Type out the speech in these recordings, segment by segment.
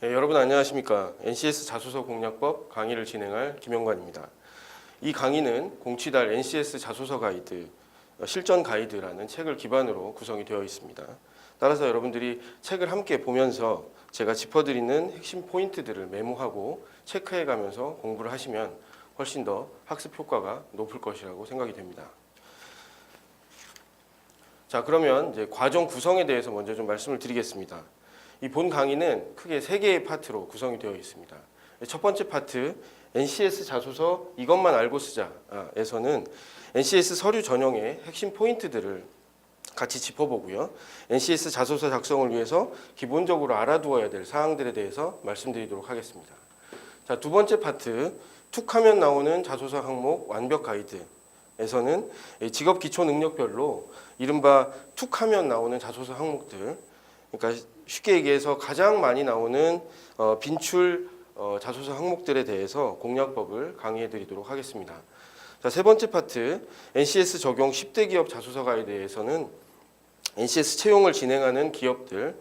네, 여러분 안녕하십니까. NCS 자소서 공략법 강의를 진행할 김영관입니다. 이 강의는 공치달 NCS 자소서 가이드, 실전 가이드라는 책을 기반으로 구성이 되어 있습니다. 따라서 여러분들이 책을 함께 보면서 제가 짚어드리는 핵심 포인트들을 메모하고 체크해 가면서 공부를 하시면 훨씬 더 학습 효과가 높을 것이라고 생각이 됩니다. 자, 그러면 이제 과정 구성에 대해서 먼저 좀 말씀을 드리겠습니다. 이 본 강의는 크게 3개의 파트로 구성이 되어 있습니다. 첫 번째 파트, NCS 자소서 이것만 알고 쓰자에서는 NCS 서류 전형의 핵심 포인트들을 같이 짚어보고요. NCS 자소서 작성을 위해서 기본적으로 알아두어야 될 사항들에 대해서 말씀드리도록 하겠습니다. 자, 두 번째 파트, 툭하면 나오는 자소서 항목 완벽 가이드에서는 직업 기초 능력별로 이른바 툭하면 나오는 자소서 항목들, 그러니까 쉽게 얘기해서 가장 많이 나오는 빈출 자소서 항목들에 대해서 공략법을 강의해 드리도록 하겠습니다. 자, 세 번째 파트, NCS 적용 10대 기업 자소서 가이드에서는 NCS 채용을 진행하는 기업들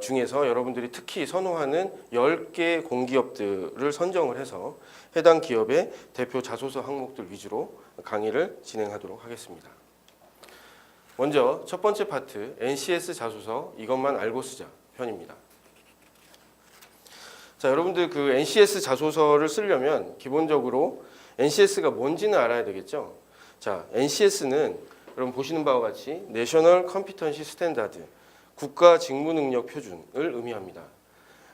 중에서 여러분들이 특히 선호하는 10개 공기업들을 선정을 해서 해당 기업의 대표 자소서 항목들 위주로 강의를 진행하도록 하겠습니다. 먼저 첫 번째 파트, NCS 자소서 이것만 알고 쓰자 편입니다. 자, 여러분들 그 NCS 자소서를 쓰려면 기본적으로 NCS가 뭔지는 알아야 되겠죠. 자, NCS는 여러분 보시는 바와 같이 National Competency Standard, 국가 직무 능력 표준을 의미합니다.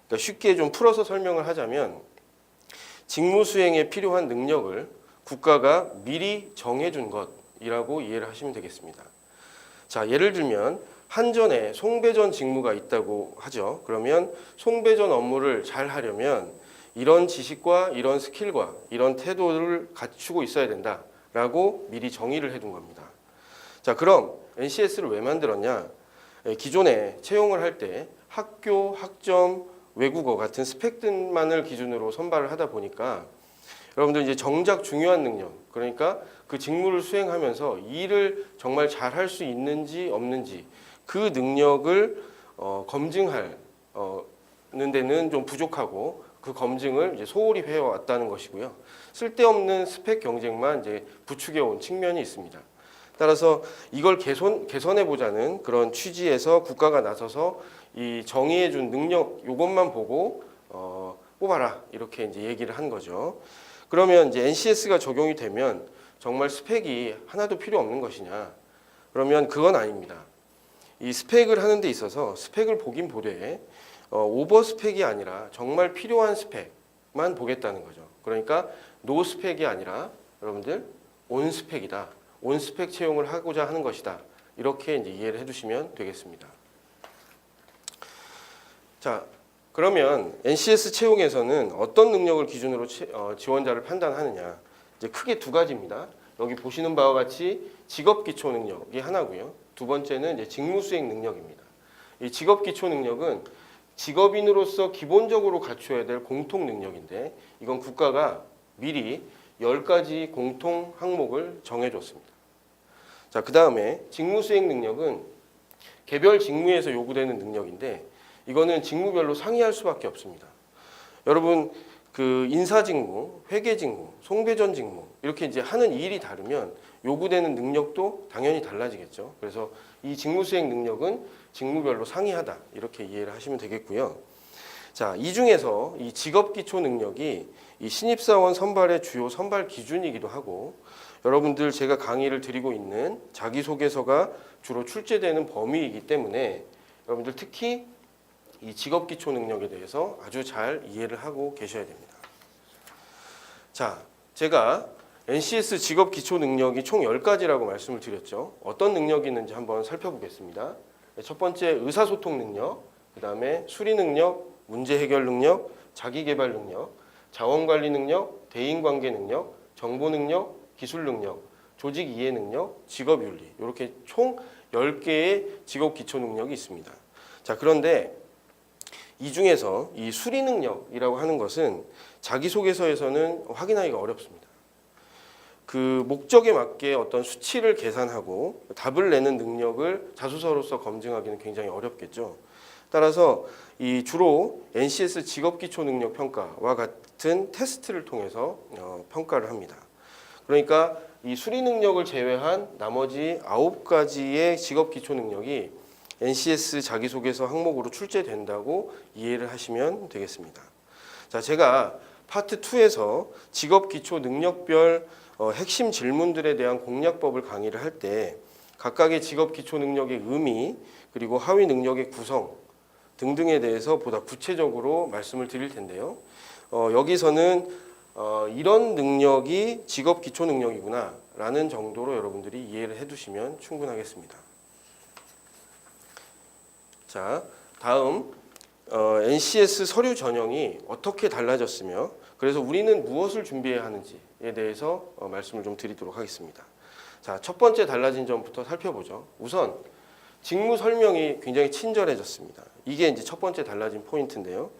그러니까 쉽게 좀 풀어서 설명을 하자면 직무 수행에 필요한 능력을 국가가 미리 정해준 것이라고 이해를 하시면 되겠습니다. 자, 예를 들면 한전에 송배전 직무가 있다고 하죠. 그러면 송배전 업무를 잘 하려면 이런 지식과 이런 스킬과 이런 태도를 갖추고 있어야 된다라고 미리 정의를 해둔 겁니다. 자, 그럼 NCS를 왜 만들었냐? 기존에 채용을 할 때 학교, 학점, 외국어 같은 스펙들만을 기준으로 선발을 하다 보니까 여러분들 이제 정작 중요한 능력, 그러니까 그 직무를 수행하면서 일을 정말 잘 할 수 있는지 없는지 그 능력을 검증하는 데는 좀 부족하고 그 검증을 이제 소홀히 해왔다는 것이고요. 쓸데없는 스펙 경쟁만 이제 부추겨 온 측면이 있습니다. 따라서 이걸 개선해 보자는 그런 취지에서 국가가 나서서 이 정의해 준 능력 요것만 보고 뽑아라 이렇게 이제 얘기를 한 거죠. 그러면 이제 NCS가 적용이 되면 정말 스펙이 하나도 필요 없는 것이냐? 그러면 그건 아닙니다. 이 스펙을 하는 데 있어서 스펙을 보긴 보되 오버 스펙이 아니라 정말 필요한 스펙만 보겠다는 거죠. 그러니까 노 스펙이 아니라 여러분들 온 스펙이다. 온 스펙 채용을 하고자 하는 것이다. 이렇게 이제 이해를 해두시면 되겠습니다. 자, 그러면 NCS 채용에서는 어떤 능력을 기준으로 지원자를 판단하느냐? 이제 크게 두 가지입니다. 여기 보시는 바와 같이 직업 기초 능력이 하나고요. 두 번째는 이제 직무 수행 능력입니다. 이 직업 기초 능력은 직업인으로서 기본적으로 갖춰야 될 공통 능력인데 이건 국가가 미리 10가지 공통 항목을 정해줬습니다. 자, 그 다음에 직무 수행 능력은 개별 직무에서 요구되는 능력인데 이거는 직무별로 상이할 수밖에 없습니다. 여러분 그 인사 직무, 회계 직무, 송배전 직무 이렇게 이제 하는 일이 다르면 요구되는 능력도 당연히 달라지겠죠. 그래서 이 직무 수행 능력은 직무별로 상이하다 이렇게 이해를 하시면 되겠고요. 자, 이 중에서 이 직업 기초 능력이 이 신입사원 선발의 주요 선발 기준이기도 하고 여러분들 제가 강의를 드리고 있는 자기소개서가 주로 출제되는 범위이기 때문에 여러분들 특히 이 직업 기초 능력에 대해서 아주 잘 이해를 하고 계셔야 됩니다. 자, 제가 NCS 직업 기초 능력이 총 10가지라고 말씀을 드렸죠. 어떤 능력이 있는지 한번 살펴보겠습니다. 첫 번째 의사소통 능력, 그 다음에 수리 능력, 문제 해결 능력, 자기개발 능력, 자원관리 능력, 대인관계 능력, 정보 능력, 기술 능력, 조직 이해 능력, 직업윤리 이렇게 총 10개의 직업 기초 능력이 있습니다. 자, 그런데 이 중에서 이 수리 능력이라고 하는 것은 자기소개서에서는 확인하기가 어렵습니다. 그 목적에 맞게 어떤 수치를 계산하고 답을 내는 능력을 자소서로서 검증하기는 굉장히 어렵겠죠. 따라서 이 주로 NCS 직업기초능력평가와 같은 테스트를 통해서 평가를 합니다. 그러니까 이 수리 능력을 제외한 나머지 9가지의 직업기초능력이 NCS 자기소개서 항목으로 출제된다고 이해를 하시면 되겠습니다. 자, 제가 파트 2에서 직업기초능력별 핵심 질문들에 대한 공략법을 강의를 할 때 각각의 직업기초능력의 의미 그리고 하위 능력의 구성 등등에 대해서 보다 구체적으로 말씀을 드릴 텐데요. 여기서는 이런 능력이 직업기초능력이구나 라는 정도로 여러분들이 이해를 해두시면 충분하겠습니다. 자, 다음 NCS 서류 전형이 어떻게 달라졌으며 그래서 우리는 무엇을 준비해야 하는지에 대해서 말씀을 좀 드리도록 하겠습니다. 자, 첫 번째 달라진 점부터 살펴보죠. 우선 직무 설명이 굉장히 친절해졌습니다. 이게 이제 첫 번째 달라진 포인트인데요.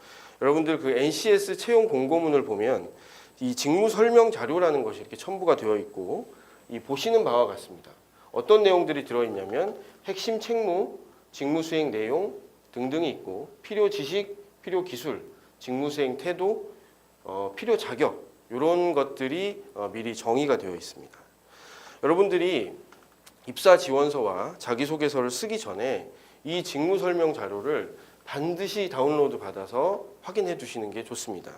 여러분들 그 NCS 채용 공고문을 보면 이 직무 설명 자료라는 것이 이렇게 첨부가 되어 있고 이 보시는 바와 같습니다. 어떤 내용들이 들어있냐면 핵심 책무, 직무 수행 내용 등등이 있고 필요 지식, 필요 기술, 직무 수행 태도, 필요 자격 이런 것들이 미리 정의가 되어 있습니다. 여러분들이 입사 지원서와 자기소개서를 쓰기 전에 이 직무 설명 자료를 반드시 다운로드 받아서 확인해 두시는 게 좋습니다.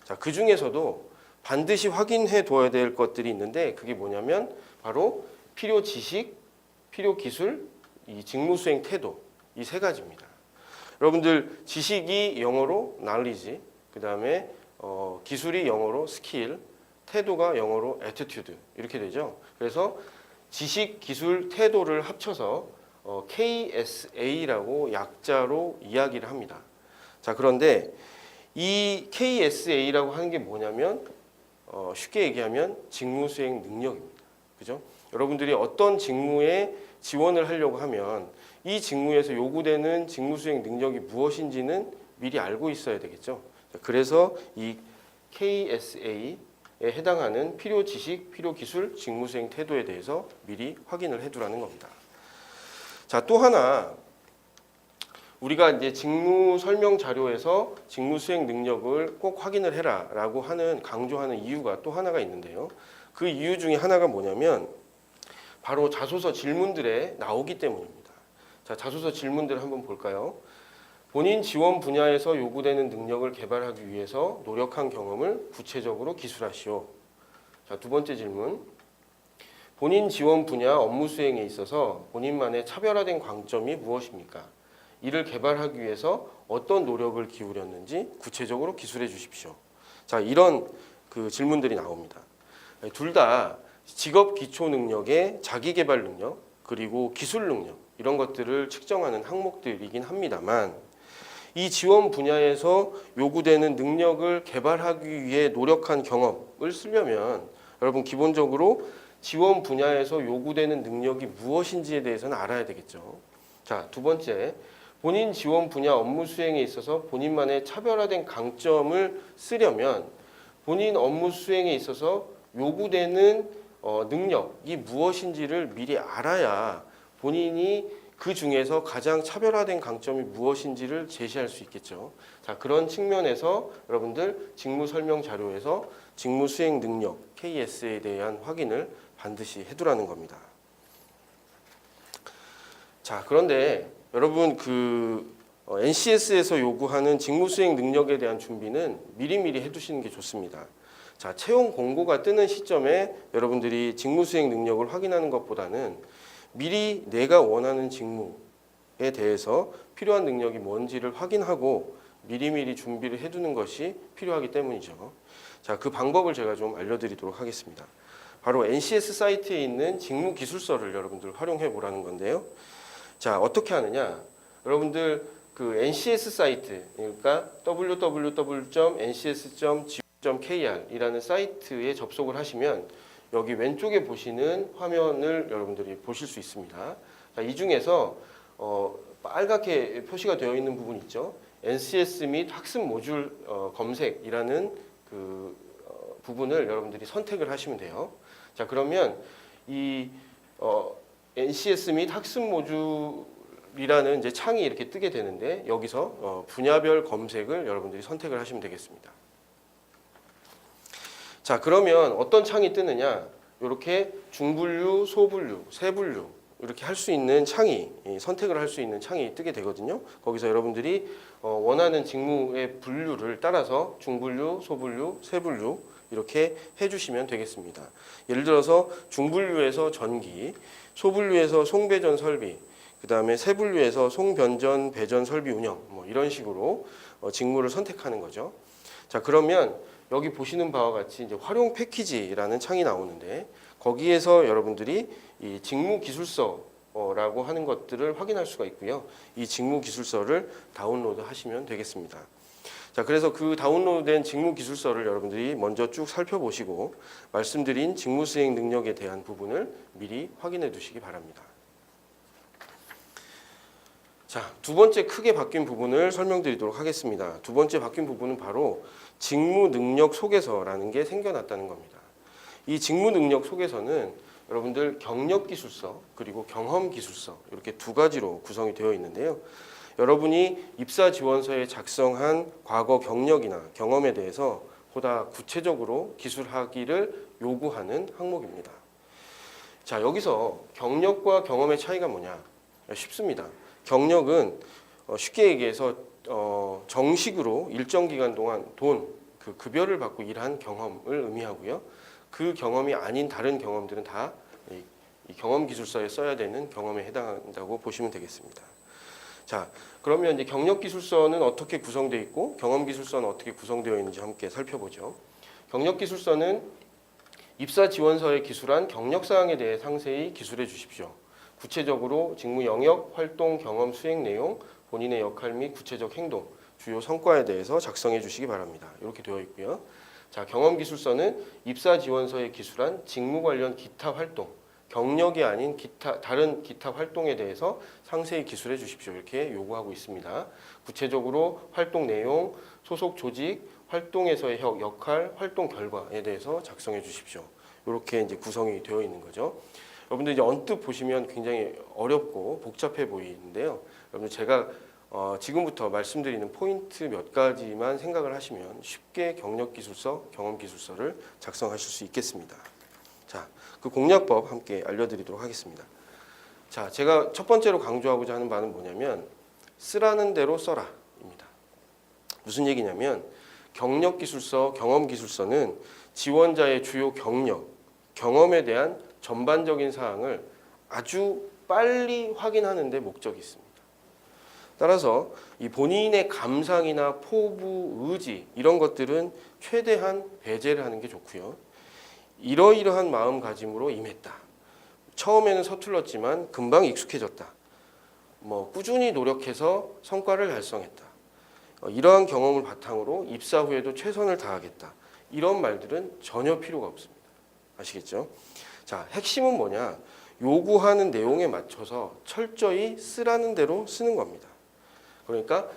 자, 그 중에서도 반드시 확인해 둬야 될 것들이 있는데 그게 뭐냐면 바로 필요 지식, 필요 기술, 이 직무 수행 태도 이 세 가지입니다. 여러분들 지식이 영어로 knowledge, 그 다음에 기술이 영어로 skill, 태도가 영어로 attitude 이렇게 되죠. 그래서 지식, 기술, 태도를 합쳐서 KSA라고 약자로 이야기를 합니다. 자, 그런데 이 KSA라고 하는 게 뭐냐면 쉽게 얘기하면 직무 수행 능력입니다. 그죠? 여러분들이 어떤 직무에 지원을 하려고 하면 이 직무에서 요구되는 직무 수행 능력이 무엇인지는 미리 알고 있어야 되겠죠. 그래서 이 KSA에 해당하는 필요 지식, 필요 기술, 직무 수행 태도에 대해서 미리 확인을 해두라는 겁니다. 자, 또 하나 우리가 이제 직무 설명 자료에서 직무 수행 능력을 꼭 확인을 해라라고 하는 강조하는 이유가 또 하나가 있는데요. 그 이유 중에 하나가 뭐냐면 바로 자소서 질문들에 나오기 때문입니다. 자, 자소서 질문들을 한번 볼까요? 본인 지원 분야에서 요구되는 능력을 개발하기 위해서 노력한 경험을 구체적으로 기술하시오. 자, 두 번째 질문. 본인 지원 분야 업무 수행에 있어서 본인만의 차별화된 강점이 무엇입니까? 이를 개발하기 위해서 어떤 노력을 기울였는지 구체적으로 기술해 주십시오. 자, 이런 그 질문들이 나옵니다. 둘 다 직업 기초 능력의 자기 개발 능력 그리고 기술 능력 이런 것들을 측정하는 항목들이긴 합니다만 이 지원 분야에서 요구되는 능력을 개발하기 위해 노력한 경험을 쓰려면 여러분 기본적으로 지원 분야에서 요구되는 능력이 무엇인지에 대해서는 알아야 되겠죠. 자, 두 번째, 본인 지원 분야 업무 수행에 있어서 본인만의 차별화된 강점을 쓰려면 본인 업무 수행에 있어서 요구되는 능력이 무엇인지를 미리 알아야 본인이 그 중에서 가장 차별화된 강점이 무엇인지를 제시할 수 있겠죠. 자, 그런 측면에서 여러분들 직무 설명 자료에서 직무 수행 능력 KS에 대한 확인을 반드시 해두라는 겁니다. 자, 그런데 여러분 그 NCS에서 요구하는 직무 수행 능력에 대한 준비는 미리미리 해두시는 게 좋습니다. 자, 채용 공고가 뜨는 시점에 여러분들이 직무 수행 능력을 확인하는 것보다는 미리 내가 원하는 직무에 대해서 필요한 능력이 뭔지를 확인하고 미리미리 준비를 해두는 것이 필요하기 때문이죠. 자, 그 방법을 제가 좀 알려드리도록 하겠습니다. 바로 NCS 사이트에 있는 직무 기술서를 여러분들 활용해 보라는 건데요. 자, 어떻게 하느냐? 여러분들 그 NCS 사이트, 그러니까 www.ncs.go.kr이라는 사이트에 접속을 하시면 여기 왼쪽에 보시는 화면을 여러분들이 보실 수 있습니다. 자, 이 중에서 빨갛게 표시가 되어 있는 부분 있죠. NCS 및 학습 모듈 검색이라는 그 부분을 여러분들이 선택을 하시면 돼요. 자, 그러면 이 NCS 및 학습 모듈 이라는 이제 창이 이렇게 뜨게 되는데 여기서 분야별 검색을 여러분들이 선택을 하시면 되겠습니다. 자, 그러면 어떤 창이 뜨느냐? 이렇게 중분류, 소분류, 세분류 이렇게 할 수 있는 창이 선택을 할 수 있는 창이 뜨게 되거든요. 거기서 여러분들이 원하는 직무의 분류를 따라서 중분류, 소분류, 세분류 이렇게 해주시면 되겠습니다. 예를 들어서 중분류에서 전기, 소분류에서 송배전 설비, 그 다음에 세분류에서 송변전, 배전 설비 운영 뭐 이런 식으로 직무를 선택하는 거죠. 자, 그러면 여기 보시는 바와 같이 이제 활용 패키지라는 창이 나오는데 거기에서 여러분들이 이 직무 기술서라고 하는 것들을 확인할 수가 있고요. 이 직무 기술서를 다운로드 하시면 되겠습니다. 자, 그래서 그 다운로드된 직무 기술서를 여러분들이 먼저 쭉 살펴보시고 말씀드린 직무 수행 능력에 대한 부분을 미리 확인해 두시기 바랍니다. 자, 두 번째 크게 바뀐 부분을 설명드리도록 하겠습니다. 두 번째 바뀐 부분은 바로 직무 능력 소개서라는 게 생겨났다는 겁니다. 이 직무 능력 소개서는 여러분들 경력 기술서 그리고 경험 기술서 이렇게 두 가지로 구성이 되어 있는데요. 여러분이 입사 지원서에 작성한 과거 경력이나 경험에 대해서 보다 구체적으로 기술하기를 요구하는 항목입니다. 자, 여기서 경력과 경험의 차이가 뭐냐? 쉽습니다. 경력은 쉽게 얘기해서 정식으로 일정 기간 동안 그 급여를 받고 일한 경험을 의미하고요. 그 경험이 아닌 다른 경험들은 다 이 경험 기술서에 써야 되는 경험에 해당한다고 보시면 되겠습니다. 자, 그러면 이제 경력 기술서는 어떻게 구성되어 있고 경험 기술서는 어떻게 구성되어 있는지 함께 살펴보죠. 경력 기술서는 입사 지원서에 기술한 경력 사항에 대해 상세히 기술해 주십시오. 구체적으로 직무 영역, 활동, 경험, 수행 내용, 본인의 역할 및 구체적 행동, 주요 성과에 대해서 작성해 주시기 바랍니다. 이렇게 되어 있고요. 자, 경험 기술서는 입사 지원서에 기술한 직무 관련 기타 활동, 경력이 아닌 다른 기타 활동에 대해서 상세히 기술해 주십시오. 이렇게 요구하고 있습니다. 구체적으로 활동 내용, 소속 조직, 활동에서의 역할, 활동 결과에 대해서 작성해 주십시오. 이렇게 이제 구성이 되어 있는 거죠. 여러분들 이제 언뜻 보시면 굉장히 어렵고 복잡해 보이는데요. 여러분 제가 지금부터 말씀드리는 포인트 몇 가지만 생각을 하시면 쉽게 경력 기술서, 경험 기술서를 작성하실 수 있겠습니다. 자, 그 공략법 함께 알려드리도록 하겠습니다. 자, 제가 첫 번째로 강조하고자 하는 바는 뭐냐면 쓰라는 대로 써라입니다. 무슨 얘기냐면 경력 기술서, 경험 기술서는 지원자의 주요 경력, 경험에 대한 전반적인 사항을 아주 빨리 확인하는 데 목적이 있습니다. 따라서 이 본인의 감상이나 포부, 의지 이런 것들은 최대한 배제를 하는 게 좋고요. 이러이러한 마음가짐으로 임했다. 처음에는 서툴렀지만 금방 익숙해졌다. 꾸준히 노력해서 성과를 달성했다. 이러한 경험을 바탕으로 입사 후에도 최선을 다하겠다. 이런 말들은 전혀 필요가 없습니다. 아시겠죠? 자, 핵심은 뭐냐? 요구하는 내용에 맞춰서 철저히 쓰라는 대로 쓰는 겁니다. 그러니까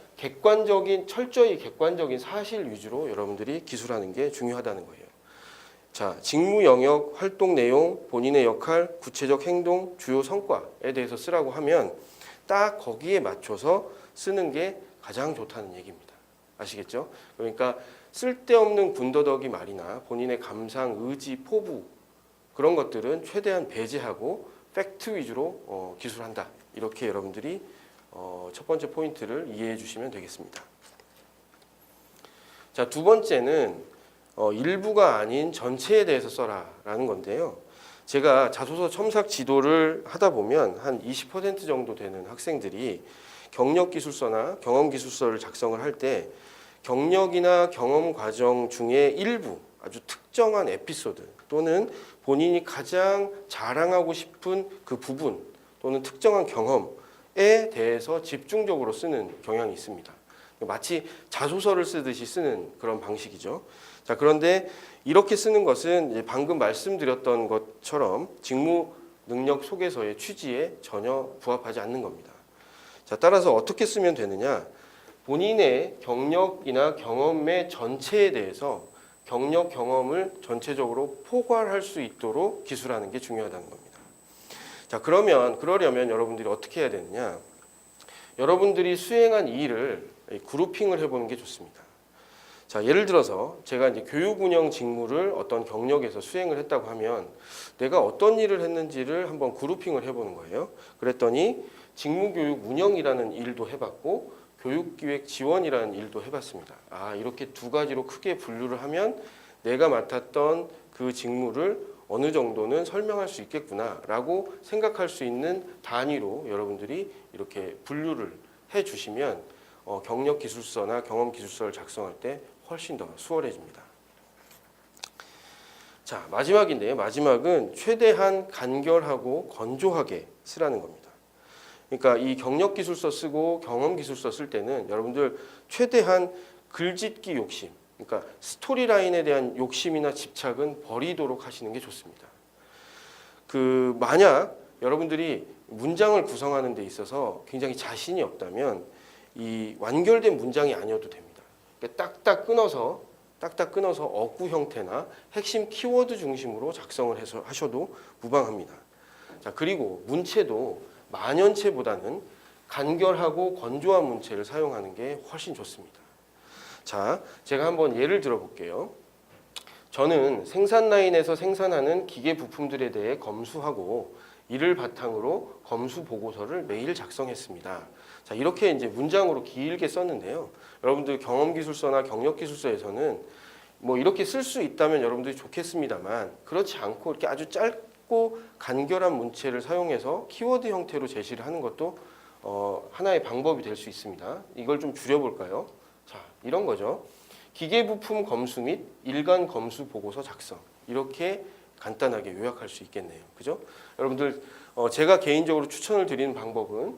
철저히 객관적인 사실 위주로 여러분들이 기술하는 게 중요하다는 거예요. 자, 직무 영역, 활동 내용, 본인의 역할, 구체적 행동, 주요 성과에 대해서 쓰라고 하면 딱 거기에 맞춰서 쓰는 게 가장 좋다는 얘기입니다. 아시겠죠? 그러니까 쓸데없는 군더더기 말이나 본인의 감상, 의지, 포부 그런 것들은 최대한 배제하고 팩트 위주로 기술한다. 이렇게 여러분들이 첫 번째 포인트를 이해해 주시면 되겠습니다. 자, 두 번째는 일부가 아닌 전체에 대해서 써라라는 건데요. 제가 자소서 첨삭 지도를 하다 보면 한 20% 정도 되는 학생들이 경력 기술서나 경험 기술서를 작성을 할 때 경력이나 경험 과정 중에 일부 아주 특정한 에피소드 또는 본인이 가장 자랑하고 싶은 그 부분 또는 특정한 경험에 대해서 집중적으로 쓰는 경향이 있습니다. 마치 자소서를 쓰듯이 쓰는 그런 방식이죠. 자, 그런데 이렇게 쓰는 것은 이제 방금 말씀드렸던 것처럼 직무 능력 소개서의 취지에 전혀 부합하지 않는 겁니다. 자, 따라서 어떻게 쓰면 되느냐? 본인의 경력이나 경험의 전체에 대해서 경력, 경험을 전체적으로 포괄할 수 있도록 기술하는 게 중요하다는 겁니다. 자, 그러려면 여러분들이 어떻게 해야 되느냐? 여러분들이 수행한 이 일을 그룹핑을 해보는 게 좋습니다. 자, 예를 들어서 제가 이제 교육 운영 직무를 어떤 경력에서 수행을 했다고 하면 내가 어떤 일을 했는지를 한번 그룹핑을 해보는 거예요. 그랬더니 직무교육 운영이라는 일도 해봤고 교육기획 지원이라는 일도 해봤습니다. 아, 이렇게 두 가지로 크게 분류를 하면 내가 맡았던 그 직무를 어느 정도는 설명할 수 있겠구나라고 생각할 수 있는 단위로 여러분들이 이렇게 분류를 해주시면 경력기술서나 경험기술서를 작성할 때 훨씬 더 수월해집니다. 자, 마지막인데요. 마지막은 최대한 간결하고 건조하게 쓰라는 겁니다. 그러니까 이 경력기술서 쓰고 경험기술서 쓸 때는 여러분들 최대한 글짓기 욕심, 그러니까 스토리라인에 대한 욕심이나 집착은 버리도록 하시는 게 좋습니다. 만약 여러분들이 문장을 구성하는 데 있어서 굉장히 자신이 없다면 이 완결된 문장이 아니어도 됩니다. 그러니까 딱딱 끊어서 어구 형태나 핵심 키워드 중심으로 작성을 해서 하셔도 무방합니다. 자, 그리고 문체도 만연체보다는 간결하고 건조한 문체를 사용하는 게 훨씬 좋습니다. 자, 제가 한번 예를 들어 볼게요. 저는 생산 라인에서 생산하는 기계 부품들에 대해 검수하고 이를 바탕으로 검수 보고서를 매일 작성했습니다. 자, 이렇게 이제 문장으로 길게 썼는데요. 여러분들 경험기술서나 경력기술서에서는 뭐 이렇게 쓸 수 있다면 여러분들이 좋겠습니다만 그렇지 않고 이렇게 아주 짧고 간결한 문체를 사용해서 키워드 형태로 제시를 하는 것도 하나의 방법이 될 수 있습니다. 이걸 좀 줄여볼까요? 자, 이런 거죠. 기계부품 검수 및 일간 검수 보고서 작성. 이렇게 간단하게 요약할 수 있겠네요. 그죠? 여러분들 제가 개인적으로 추천을 드리는 방법은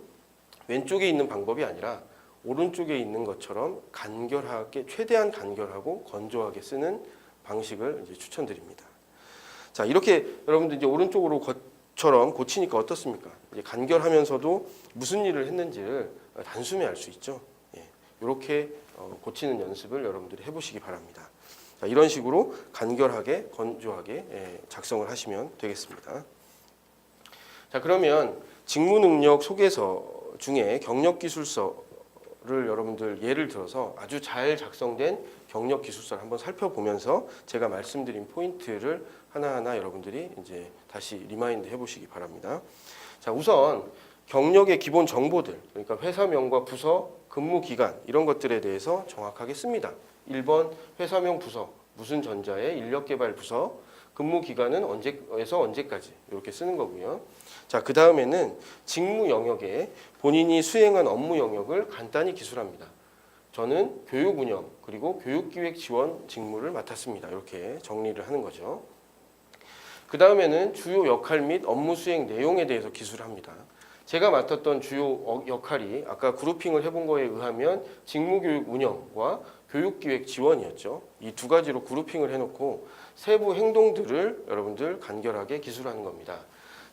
왼쪽에 있는 방법이 아니라 오른쪽에 있는 것처럼 간결하게 최대한 간결하고 건조하게 쓰는 방식을 이제 추천드립니다. 자, 이렇게 여러분들 이제 오른쪽으로 것처럼 고치니까 어떻습니까? 이제 간결하면서도 무슨 일을 했는지를 단숨에 알 수 있죠. 예, 이렇게 고치는 연습을 여러분들이 해보시기 바랍니다. 자, 이런 식으로 간결하게 건조하게 작성을 하시면 되겠습니다. 자, 그러면 직무능력 소개서 중에 경력기술서를 여러분들 예를 들어서 아주 잘 작성된 경력기술서를 한번 살펴보면서 제가 말씀드린 포인트를 하나하나 여러분들이 이제 다시 리마인드 해보시기 바랍니다. 자, 우선 경력의 기본 정보들, 그러니까 회사명과 부서, 근무기간 이런 것들에 대해서 정확하게 씁니다. 1번 회사명 부서, 무슨 전자의 인력개발부서, 근무기간은 언제에서 언제까지 이렇게 쓰는 거고요. 자, 그 다음에는 직무 영역에 본인이 수행한 업무 영역을 간단히 기술합니다. 저는 교육운영 그리고 교육기획 지원 직무를 맡았습니다. 이렇게 정리를 하는 거죠. 그 다음에는 주요 역할 및 업무 수행 내용에 대해서 기술합니다. 제가 맡았던 주요 역할이 아까 그룹핑을 해본 거에 의하면 직무교육 운영과 교육기획 지원이었죠. 이 두 가지로 그룹핑을 해놓고 세부 행동들을 여러분들 간결하게 기술하는 겁니다.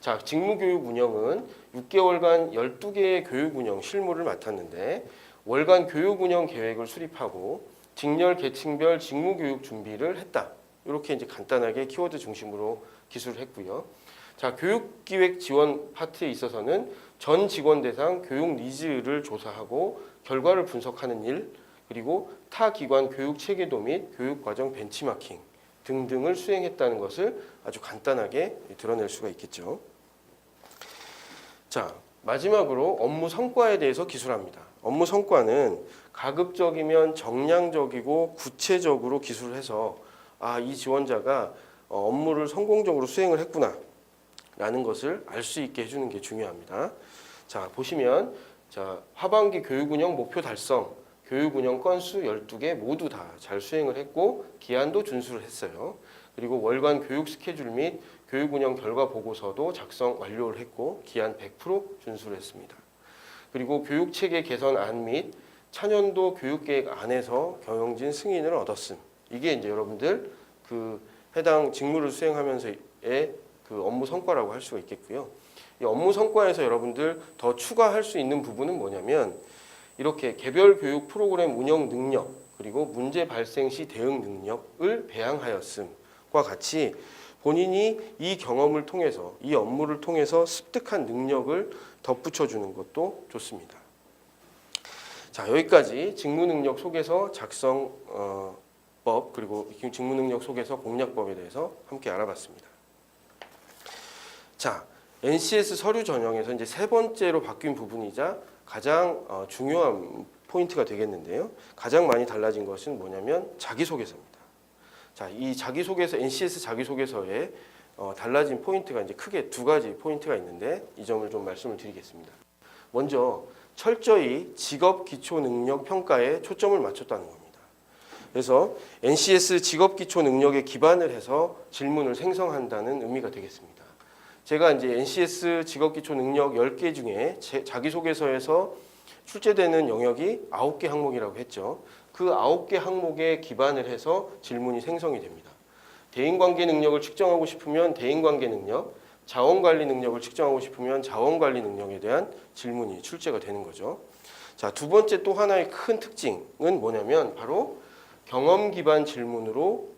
자, 직무교육 운영은 6개월간 12개의 교육 운영 실무를 맡았는데 월간 교육 운영 계획을 수립하고 직렬 계층별 직무교육 준비를 했다. 이렇게 이제 간단하게 키워드 중심으로 기술을 했고요. 자, 교육기획 지원 파트에 있어서는 전 직원 대상 교육 니즈를 조사하고 결과를 분석하는 일, 그리고 타 기관 교육 체계도 및 교육과정 벤치마킹 등등을 수행했다는 것을 아주 간단하게 드러낼 수가 있겠죠. 자, 마지막으로 업무 성과에 대해서 기술합니다. 업무 성과는 가급적이면 정량적이고 구체적으로 기술을 해서 이 지원자가 업무를 성공적으로 수행을 했구나 라는 것을 알 수 있게 해주는 게 중요합니다. 자, 보시면 하반기 교육운영 목표 달성, 교육운영 건수 12개 모두 다 잘 수행을 했고 기한도 준수를 했어요. 그리고 월간 교육 스케줄 및 교육운영 결과 보고서도 작성 완료를 했고 기한 100% 준수를 했습니다. 그리고 교육체계 개선안 및 차년도 교육계획 안에서 경영진 승인을 얻었음. 이게 이제 여러분들 해당 직무를 수행하면서의 업무 성과라고 할 수가 있겠고요. 이 업무 성과에서 여러분들 더 추가할 수 있는 부분은 뭐냐면 이렇게 개별 교육 프로그램 운영 능력 그리고 문제 발생 시 대응 능력을 배양하였음과 같이 본인이 이 경험을 통해서 이 업무를 통해서 습득한 능력을 덧붙여 주는 것도 좋습니다. 자, 여기까지 직무능력 속에서 작성법 그리고 직무능력 속에서 공략법에 대해서 함께 알아봤습니다. 자, NCS 서류 전형에서 이제 세 번째로 바뀐 부분이자 가장 중요한 포인트가 되겠는데요. 가장 많이 달라진 것은 뭐냐면 자기소개서입니다. 자, 이 자기소개서 NCS 자기소개서에 달라진 포인트가 이제 크게 두 가지 포인트가 있는데 이 점을 좀 말씀을 드리겠습니다. 먼저 철저히 직업 기초 능력 평가에 초점을 맞췄다는 겁니다. 그래서 NCS 직업 기초 능력에 기반을 해서 질문을 생성한다는 의미가 되겠습니다. 제가 이제 NCS 직업 기초 능력 10개 중에 자기소개서에서 출제되는 영역이 9개 항목이라고 했죠. 그 9개 항목에 기반을 해서 질문이 생성이 됩니다. 대인관계 능력을 측정하고 싶으면 대인관계 능력, 자원관리 능력을 측정하고 싶으면 자원관리 능력에 대한 질문이 출제가 되는 거죠. 자, 두 번째 또 하나의 큰 특징은 뭐냐면 바로 경험 기반 질문으로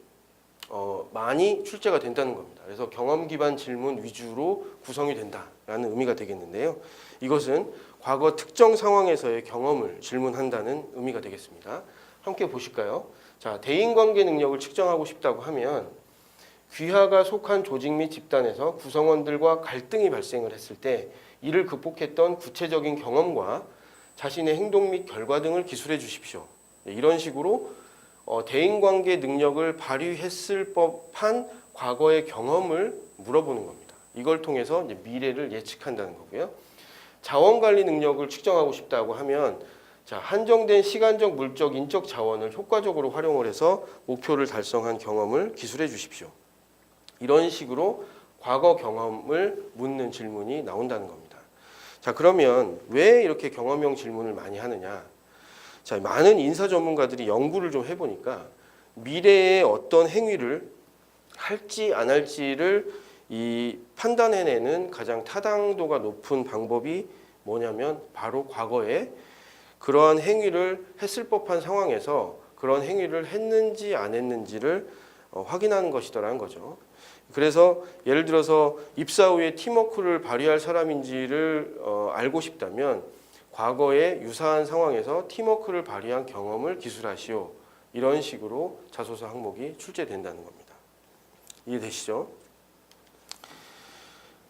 많이 출제가 된다는 겁니다. 그래서 경험 기반 질문 위주로 구성이 된다라는 의미가 되겠는데요. 이것은 과거 특정 상황에서의 경험을 질문한다는 의미가 되겠습니다. 함께 보실까요? 자, 대인관계 능력을 측정하고 싶다고 하면 귀하가 속한 조직 및 집단에서 구성원들과 갈등이 발생을 했을 때 이를 극복했던 구체적인 경험과 자신의 행동 및 결과 등을 기술해 주십시오. 이런 식으로 대인관계 능력을 발휘했을 법한 과거의 경험을 물어보는 겁니다. 이걸 통해서 이제 미래를 예측한다는 거고요. 자원관리 능력을 측정하고 싶다고 하면 자, 한정된 시간적, 물적, 인적 자원을 효과적으로 활용을 해서 목표를 달성한 경험을 기술해 주십시오. 이런 식으로 과거 경험을 묻는 질문이 나온다는 겁니다. 자, 그러면 왜 이렇게 경험형 질문을 많이 하느냐? 자, 많은 인사 전문가들이 연구를 좀 해보니까 미래에 어떤 행위를 할지 안 할지를 판단해내는 가장 타당도가 높은 방법이 뭐냐면 바로 과거에 그러한 행위를 했을 법한 상황에서 그런 행위를 했는지 안 했는지를 확인하는 것이더라는 거죠. 그래서 예를 들어서 입사 후에 팀워크를 발휘할 사람인지를 알고 싶다면 과거에 유사한 상황에서 팀워크를 발휘한 경험을 기술하시오. 이런 식으로 자소서 항목이 출제된다는 겁니다. 이해되시죠?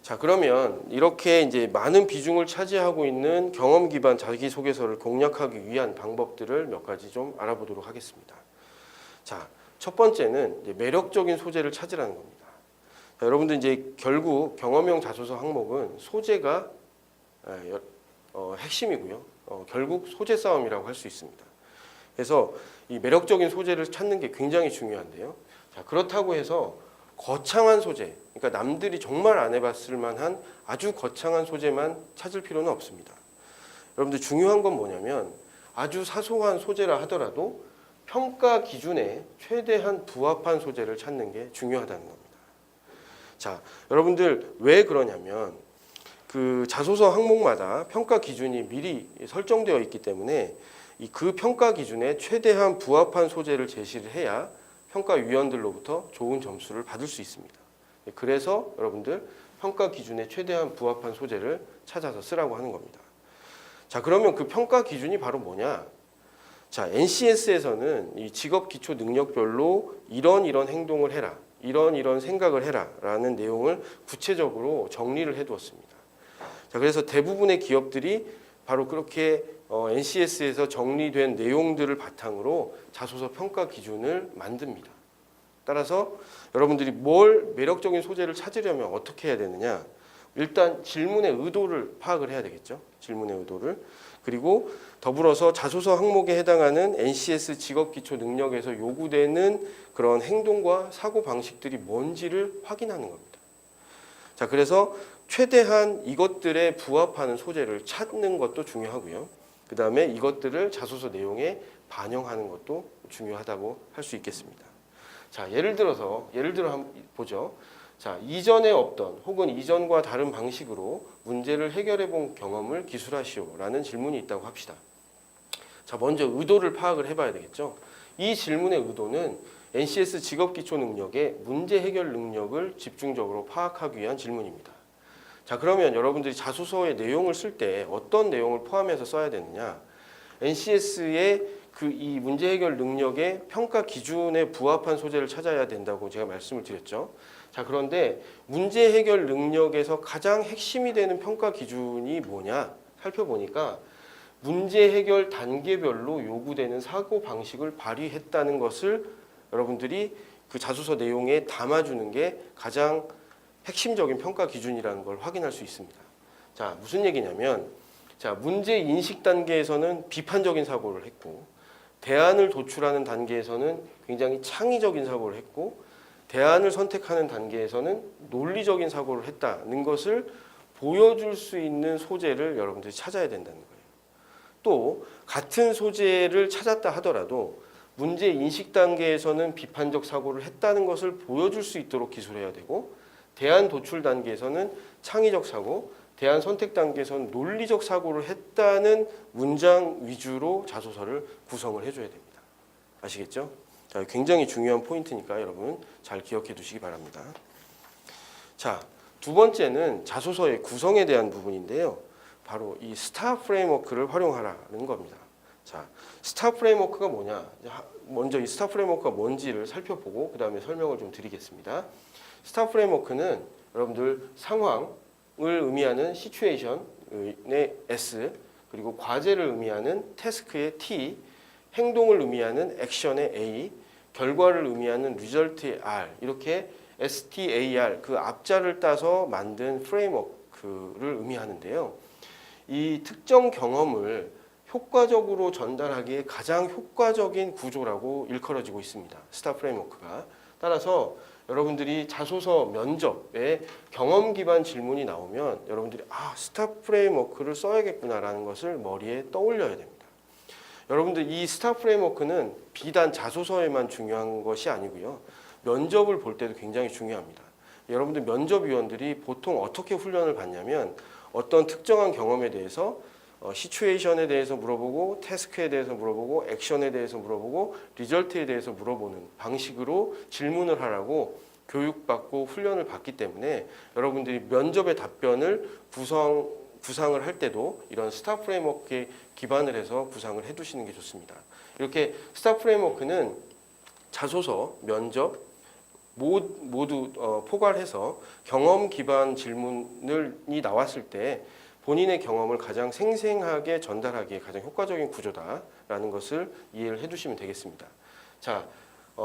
자, 그러면 이렇게 이제 많은 비중을 차지하고 있는 경험 기반 자기소개서를 공략하기 위한 방법들을 몇 가지 좀 알아보도록 하겠습니다. 자, 첫 번째는 이제 매력적인 소재를 찾으라는 겁니다. 자, 여러분들 이제 결국 경험형 자소서 항목은 소재가 핵심이고요. 결국 소재 싸움이라고 할 수 있습니다. 그래서 이 매력적인 소재를 찾는 게 굉장히 중요한데요. 자, 그렇다고 해서 거창한 소재, 그러니까 남들이 정말 안 해봤을 만한 아주 거창한 소재만 찾을 필요는 없습니다. 여러분들 중요한 건 뭐냐면 아주 사소한 소재라 하더라도 평가 기준에 최대한 부합한 소재를 찾는 게 중요하다는 겁니다. 자, 여러분들 왜 그러냐면 그 자소서 항목마다 평가 기준이 미리 설정되어 있기 때문에 그 평가 기준에 최대한 부합한 소재를 제시를 해야 평가위원들로부터 좋은 점수를 받을 수 있습니다. 그래서 여러분들 평가 기준에 최대한 부합한 소재를 찾아서 쓰라고 하는 겁니다. 자, 그러면 그 평가 기준이 바로 뭐냐? 자, NCS에서는 이 직업 기초 능력별로 이런 행동을 해라, 이런 생각을 해라 라는 내용을 구체적으로 정리를 해두었습니다. 자, 그래서 대부분의 기업들이 바로 그렇게 NCS에서 정리된 내용들을 바탕으로 자소서 평가 기준을 만듭니다. 따라서 여러분들이 뭘 매력적인 소재를 찾으려면 어떻게 해야 되느냐? 일단 질문의 의도를 파악을 해야 되겠죠. 질문의 의도를. 그리고 더불어서 자소서 항목에 해당하는 NCS 직업기초 능력에서 요구되는 그런 행동과 사고 방식들이 뭔지를 확인하는 겁니다. 자, 그래서 최대한 이것들에 부합하는 소재를 찾는 것도 중요하고요. 그 다음에 이것들을 자소서 내용에 반영하는 것도 중요하다고 할 수 있겠습니다. 자, 예를 들어 한번 보죠. 자, 이전에 없던 혹은 이전과 다른 방식으로 문제를 해결해 본 경험을 기술하시오라는 질문이 있다고 합시다. 자, 먼저 의도를 파악을 해봐야 되겠죠. 이 질문의 의도는 NCS 직업기초 능력의 문제 해결 능력을 집중적으로 파악하기 위한 질문입니다. 자, 그러면 여러분들이 자소서의 내용을 쓸 때 어떤 내용을 포함해서 써야 되느냐? NCS의 그 이 문제 해결 능력의 평가 기준에 부합한 소재를 찾아야 된다고 제가 말씀을 드렸죠. 자, 그런데 문제 해결 능력에서 가장 핵심이 되는 평가 기준이 뭐냐 살펴보니까 문제 해결 단계별로 요구되는 사고 방식을 발휘했다는 것을 여러분들이 그 자소서 내용에 담아주는 게 가장 핵심적인 평가 기준이라는 걸 확인할 수 있습니다. 자, 무슨 얘기냐면, 자, 문제 인식 단계에서는 비판적인 사고를 했고, 대안을 도출하는 단계에서는 굉장히 창의적인 사고를 했고, 대안을 선택하는 단계에서는 논리적인 사고를 했다는 것을 보여줄 수 있는 소재를 여러분들이 찾아야 된다는 거예요. 또 같은 소재를 찾았다 하더라도 문제 인식 단계에서는 비판적 사고를 했다는 것을 보여줄 수 있도록 기술해야 되고, 대안 도출 단계에서는 창의적 사고, 대안 선택 단계에서는 논리적 사고를 했다는 문장 위주로 자소서를 구성을 해줘야 됩니다. 아시겠죠? 자, 굉장히 중요한 포인트니까 여러분 잘 기억해 두시기 바랍니다. 자, 두 번째는 자소서의 구성에 대한 부분인데요. 바로 이 스타 프레임워크를 활용하라는 겁니다. 자, 스타 프레임워크가 뭐냐? 먼저 이 스타 프레임워크가 뭔지를 살펴보고 그 다음에 설명을 좀 드리겠습니다. 스타 프레임워크는 여러분들 상황을 의미하는 시츄에이션의 S, 그리고 과제를 의미하는 태스크의 T, 행동을 의미하는 액션의 A, 결과를 의미하는 리절트의 R, 이렇게 STAR 그 앞자를 따서 만든 프레임워크를 의미하는데요. 이 특정 경험을 효과적으로 전달하기에 가장 효과적인 구조라고 일컬어지고 있습니다. 스타 프레임워크가. 따라서 여러분들이 자소서 면접에 경험 기반 질문이 나오면 여러분들이 스타 프레임워크를 써야겠구나라는 것을 머리에 떠올려야 됩니다. 여러분들 이 스타 프레임워크는 비단 자소서에만 중요한 것이 아니고요. 면접을 볼 때도 굉장히 중요합니다. 여러분들 면접위원들이 보통 어떻게 훈련을 받냐면 어떤 특정한 경험에 대해서 시츄에이션에 대해서 물어보고 태스크에 대해서 물어보고 액션에 대해서 물어보고 리절트에 대해서 물어보는 방식으로 질문을 하라고 교육받고 훈련을 받기 때문에 여러분들이 면접의 답변을 구상을 할 때도 이런 스타 프레임워크에 기반을 해서 구상을 해두시는 게 좋습니다. 이렇게 스타 프레임워크는 자소서, 면접 모두 포괄해서 경험 기반 질문이 나왔을 때 본인의 경험을 가장 생생하게 전달하기에 가장 효과적인 구조다라는 것을 이해를 해두시면 되겠습니다. 자,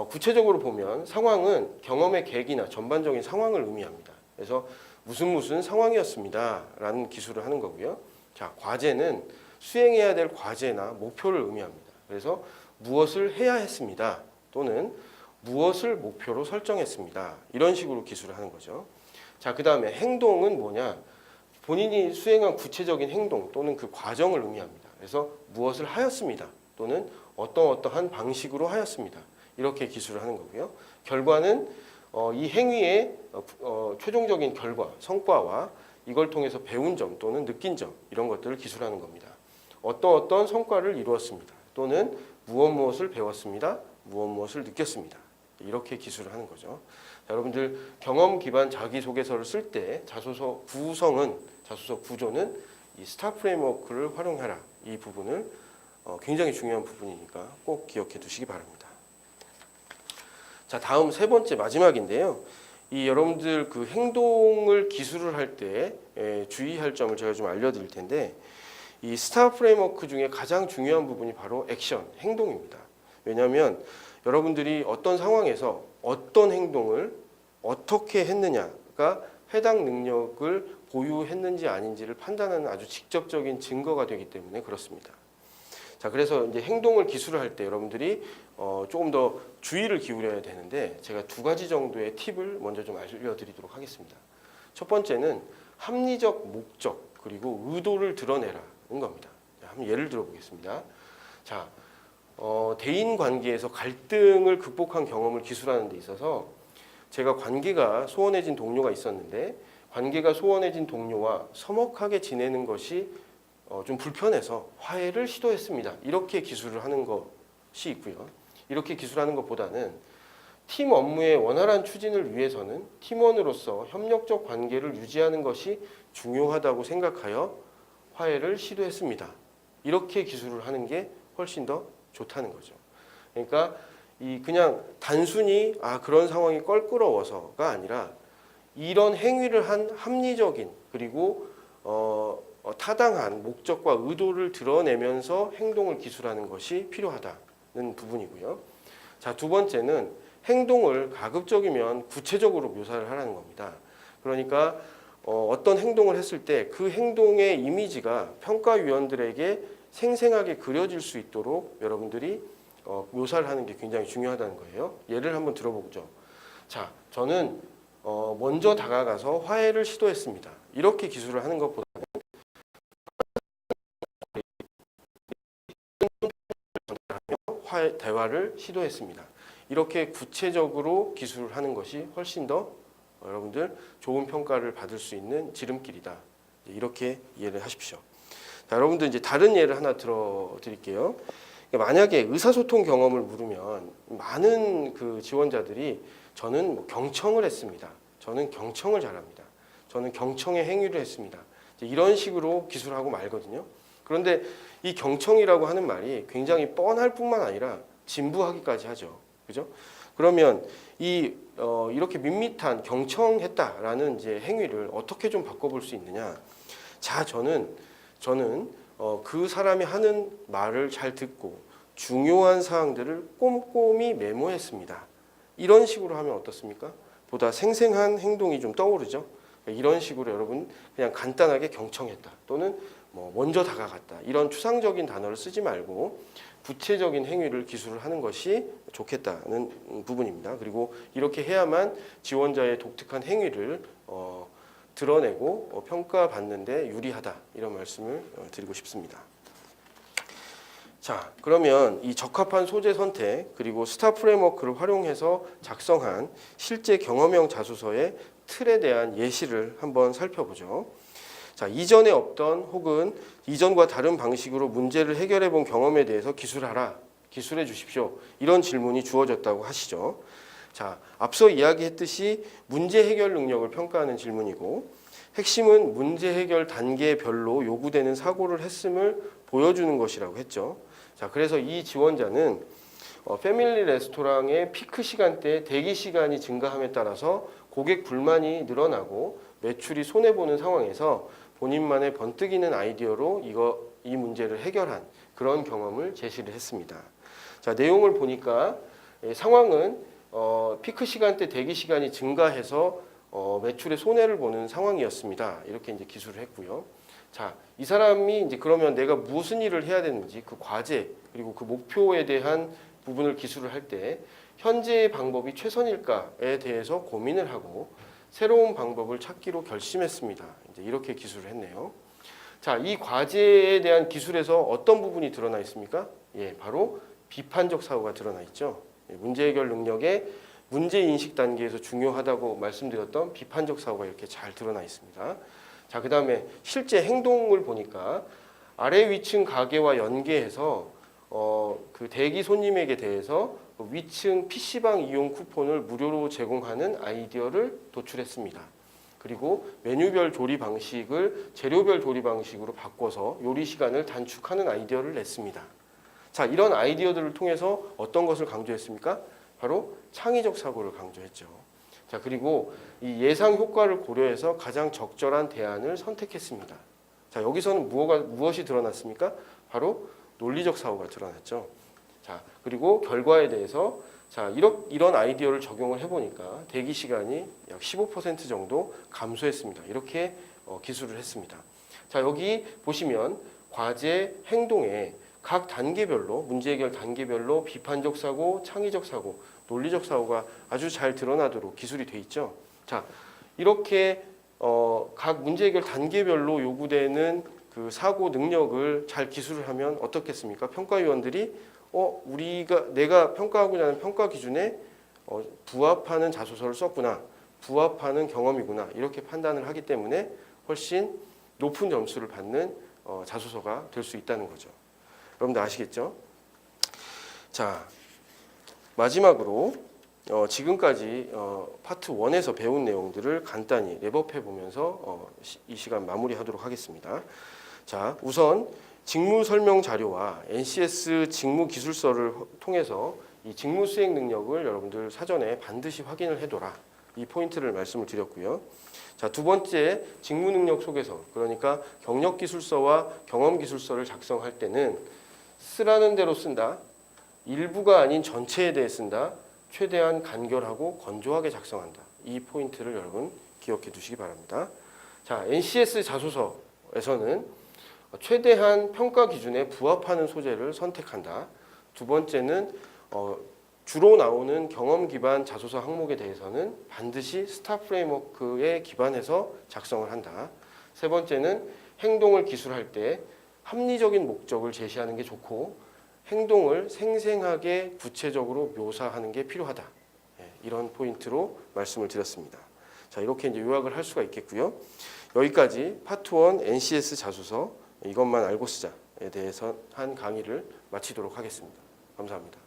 구체적으로 보면 상황은 경험의 계기나 전반적인 상황을 의미합니다. 그래서 무슨 상황이었습니다라는 기술을 하는 거고요. 자, 과제는 수행해야 될 과제나 목표를 의미합니다. 그래서 무엇을 해야 했습니다. 또는 무엇을 목표로 설정했습니다. 이런 식으로 기술을 하는 거죠. 자, 그 다음에 행동은 뭐냐? 본인이 수행한 구체적인 행동 또는 그 과정을 의미합니다. 그래서 무엇을 하였습니다. 또는 어떠한 방식으로 하였습니다. 이렇게 기술을 하는 거고요. 결과는 이 행위의 최종적인 결과, 성과와 이걸 통해서 배운 점 또는 느낀 점 이런 것들을 기술하는 겁니다. 어떤 성과를 이루었습니다. 또는 무엇을 배웠습니다. 무엇을 느꼈습니다. 이렇게 기술을 하는 거죠. 자, 여러분들 경험 기반 자기소개서를 쓸 때 자소서 구조는 이 스타 프레임워크를 활용하라. 이 부분을 굉장히 중요한 부분이니까 꼭 기억해 두시기 바랍니다. 자, 다음 세 번째 마지막인데요. 이 여러분들 그 행동을 기술을 할 때 주의할 점을 제가 좀 알려드릴 텐데 이 스타 프레임워크 중에 가장 중요한 부분이 바로 액션, 행동입니다. 왜냐하면 여러분들이 어떤 상황에서 어떤 행동을 어떻게 했느냐가 해당 능력을 보유했는지 아닌지를 판단하는 아주 직접적인 증거가 되기 때문에 그렇습니다. 자, 그래서 이제 행동을 기술을 할 때 여러분들이 조금 더 주의를 기울여야 되는데 제가 두 가지 정도의 팁을 먼저 좀 알려드리도록 하겠습니다. 첫 번째는 합리적 목적 그리고 의도를 드러내라는 겁니다. 한번 예를 들어 보겠습니다. 자, 대인 관계에서 갈등을 극복한 경험을 기술하는 데 있어서 제가 관계가 소원해진 동료가 있었는데 관계가 소원해진 동료와 서먹하게 지내는 것이 좀 불편해서 화해를 시도했습니다. 이렇게 기술을 하는 것이 있고요. 이렇게 기술하는 것보다는 팀 업무의 원활한 추진을 위해서는 팀원으로서 협력적 관계를 유지하는 것이 중요하다고 생각하여 화해를 시도했습니다. 이렇게 기술을 하는 게 훨씬 더 좋다는 거죠. 그러니까 이 그냥 단순히 그런 상황이 껄끄러워서가 아니라 이런 행위를 한 합리적인 그리고 타당한 목적과 의도를 드러내면서 행동을 기술하는 것이 필요하다는 부분이고요. 자, 두 번째는 행동을 가급적이면 구체적으로 묘사를 하라는 겁니다. 그러니까 어떤 행동을 했을 때 그 행동의 이미지가 평가위원들에게 생생하게 그려질 수 있도록 여러분들이 묘사를 하는 게 굉장히 중요하다는 거예요. 예를 한번 들어보죠. 자, 저는 먼저 다가가서 화해를 시도했습니다. 이렇게 기술을 하는 것보다는 대화를 시도했습니다. 이렇게 구체적으로 기술을 하는 것이 훨씬 더 여러분들 좋은 평가를 받을 수 있는 지름길이다. 이렇게 이해를 하십시오. 자, 여러분들 이제 다른 예를 하나 들어드릴게요. 만약에 의사소통 경험을 물으면 많은 그 지원자들이 저는 뭐 경청을 했습니다. 저는 경청을 잘합니다. 저는 경청의 행위를 했습니다. 이런 식으로 기술하고 말거든요. 그런데 이 경청이라고 하는 말이 굉장히 뻔할 뿐만 아니라 진부하기까지 하죠. 그죠? 그러면 이렇게 밋밋한 경청했다라는 이제 행위를 어떻게 좀 바꿔볼 수 있느냐? 자, 저는 그 사람이 하는 말을 잘 듣고 중요한 사항들을 꼼꼼히 메모했습니다. 이런 식으로 하면 어떻습니까? 보다 생생한 행동이 좀 떠오르죠. 이런 식으로 여러분 그냥 간단하게 경청했다 또는 뭐 먼저 다가갔다 이런 추상적인 단어를 쓰지 말고 구체적인 행위를 기술을 하는 것이 좋겠다는 부분입니다. 그리고 이렇게 해야만 지원자의 독특한 행위를 드러내고 평가받는데 유리하다 이런 말씀을 드리고 싶습니다. 자, 그러면 이 적합한 소재 선택 그리고 스타 프레임워크를 활용해서 작성한 실제 경험형 자소서의 틀에 대한 예시를 한번 살펴보죠. 자, 이전에 없던 혹은 이전과 다른 방식으로 문제를 해결해 본 경험에 대해서 기술하라, 기술해 주십시오. 이런 질문이 주어졌다고 하시죠. 자, 앞서 이야기했듯이 문제 해결 능력을 평가하는 질문이고 핵심은 문제 해결 단계별로 요구되는 사고를 했음을 보여주는 것이라고 했죠. 자, 그래서 이 지원자는 패밀리 레스토랑의 피크 시간대 대기 시간이 증가함에 따라서 고객 불만이 늘어나고 매출이 손해보는 상황에서 본인만의 번뜩이는 아이디어로 이 문제를 해결한 그런 경험을 제시를 했습니다. 자, 내용을 보니까 상황은 피크 시간대 대기 시간이 증가해서 매출에 손해를 보는 상황이었습니다. 이렇게 이제 기술을 했고요. 자, 이 사람이 이제 그러면 내가 무슨 일을 해야 되는지 그 과제 그리고 그 목표에 대한 부분을 기술을 할 때 현재의 방법이 최선일까에 대해서 고민을 하고 새로운 방법을 찾기로 결심했습니다. 이제 이렇게 기술을 했네요. 자, 이 과제에 대한 기술에서 어떤 부분이 드러나 있습니까? 예, 바로 비판적 사고가 드러나 있죠. 문제 해결 능력의 문제 인식 단계에서 중요하다고 말씀드렸던 비판적 사고가 이렇게 잘 드러나 있습니다. 자, 그다음에 실제 행동을 보니까 아래 위층 가게와 연계해서 그 대기 손님에게 대해서 위층 PC방 이용 쿠폰을 무료로 제공하는 아이디어를 도출했습니다. 그리고 메뉴별 조리 방식을 재료별 조리 방식으로 바꿔서 요리 시간을 단축하는 아이디어를 냈습니다. 자, 이런 아이디어들을 통해서 어떤 것을 강조했습니까? 바로 창의적 사고를 강조했죠. 자, 그리고 이 예상 효과를 고려해서 가장 적절한 대안을 선택했습니다. 자, 여기서는 무엇이 드러났습니까? 바로 논리적 사고가 드러났죠. 자, 그리고 결과에 대해서 자, 이런 아이디어를 적용을 해보니까 대기 시간이 약 15% 정도 감소했습니다. 이렇게 기술을 했습니다. 자, 여기 보시면 과제 행동에 각 단계별로 문제 해결 단계별로 비판적 사고, 창의적 사고, 논리적 사고가 아주 잘 드러나도록 기술이 돼 있죠. 자, 이렇게 각 문제 해결 단계별로 요구되는 그 사고 능력을 잘 기술을 하면 어떻겠습니까? 평가위원들이 내가 평가하고자 하는 평가 기준에 부합하는 자소서를 썼구나, 부합하는 경험이구나 이렇게 판단을 하기 때문에 훨씬 높은 점수를 받는 자소서가 될 수 있다는 거죠. 여러분들 아시겠죠? 자, 마지막으로 지금까지 파트 1에서 배운 내용들을 간단히 랩업해 보면서 이 시간 마무리하도록 하겠습니다. 자, 우선 직무 설명 자료와 NCS 직무 기술서를 통해서 이 직무 수행 능력을 여러분들 사전에 반드시 확인을 해둬라. 이 포인트를 말씀을 드렸고요. 자, 두 번째 직무 능력 속에서, 그러니까 경력 기술서와 경험 기술서를 작성할 때는 쓰라는 대로 쓴다. 일부가 아닌 전체에 대해 쓴다. 최대한 간결하고 건조하게 작성한다. 이 포인트를 여러분 기억해 두시기 바랍니다. 자, NCS 자소서에서는 최대한 평가 기준에 부합하는 소재를 선택한다. 두 번째는 주로 나오는 경험 기반 자소서 항목에 대해서는 반드시 스타 프레임워크에 기반해서 작성을 한다. 세 번째는 행동을 기술할 때 합리적인 목적을 제시하는 게 좋고 행동을 생생하게 구체적으로 묘사하는 게 필요하다. 이런 포인트로 말씀을 드렸습니다. 자, 이렇게 이제 요약을 할 수가 있겠고요. 여기까지 파트 1 NCS 자소서 이것만 알고 쓰자에 대해서 한 강의를 마치도록 하겠습니다. 감사합니다.